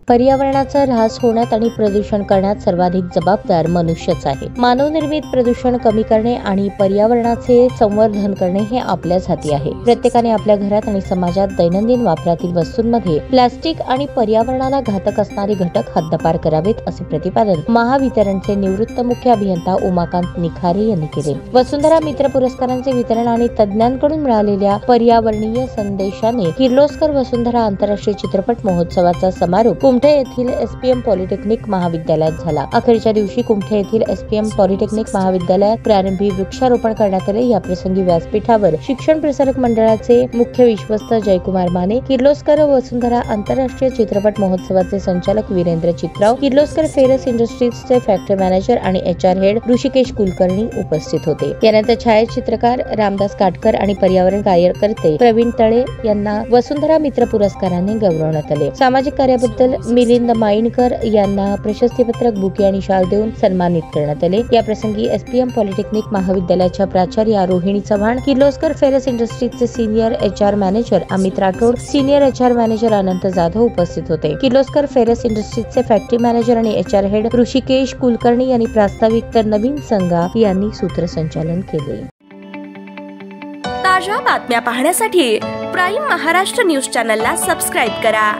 पर्यावरणाचा ऱ्हास होण्यात आणि प्रदूषण करण्यात सर्वाधिक जबाबदार मनुष्यच आहे। मानवनिर्मित प्रदूषण कमी करणे आणि पर्यावरणाचे संवर्धन करणे हे आपल्याच हाती आहे। प्रत्येकाने आपल्या घरात आणि समाजात दैनंदिन वापरातील वस्तूंमध्ये प्लास्टिक आणि पर्यावरणाला घातक असणारे घटक हद्दपार करावेत, असे प्रतिपादन महावितरणचे निवृत्त मुख्य अभियंता उमाकांत निखारे यांनी केले। वसुंधरा मित्र पुरस्कारांचे वितरण आणि तज्ञांकडून मिळालेल्या पर्यावरणीय संदेशाने किर्लोस्कर वसुंधरा आंतरराष्ट्रीय चित्रपट महोत्सवाचा समारोप कुमठे येथील एसपीएम पॉलिटेक्निक महाविद्यालयात झाला। अखेरच्या दिवशी कुमठे येथील एसपीएम पॉलिटेक्निक महाविद्यालयात प्रारंभी वृक्षारोपण करण्यात आले। या प्रसंगी व्यासपीठावर शिक्षण प्रसारक मंडळाचे मुख्य विश्वस्त जयकुमार माने, किर्लोस्कर वसुंधरा आंतरराष्ट्रीय चित्रपट महोत्सवाचे संचालक वीरेंद्र चित्राव, किर्लोस्कर फेरस इंडस्ट्रीजचे फॅक्टरी मॅनेजर आणि एचआर हेड ऋषिकेश कुलकर्णी उपस्थित होते। यानंतर छायाचित्रकार रामदास काटकर आणि पर्यावरण कार्यकर्ते प्रवीण तळे यांना वसुंधरा मित्र पुरस्काराने गौरवण्यात आले। सामाजिक कार्याबद्दल मिलिंद माईणकर यांना प्रशस्तीपत्रक, बुके आणि शाल देऊन सन्मानित करण्यात आले। या प्रसंगी एसपीएम पॉलिटेक्निक महाविद्यालयाच्या प्राचार्या रोहिणी चव्हाण, किर्लोस्कर फेरस इंडस्ट्रीजचे senior HR manager Amit Rathod, senior HR manager Anant Jadhav उपस्थित होते। किर्लोस्कर फेरस इंडस्ट्रीजचे फॅक्टरी मॅनेजर आणि एचआर हेड ऋषिकेश कुलकर्णी यांनी प्रास्ताविक तर नवीन संघा यांनी सूत्रसंचालन केले। ताज्या बातम्या पाहण्यासाठी प्राईम महाराष्ट्र न्यूज चॅनलला सबस्क्राईब करा।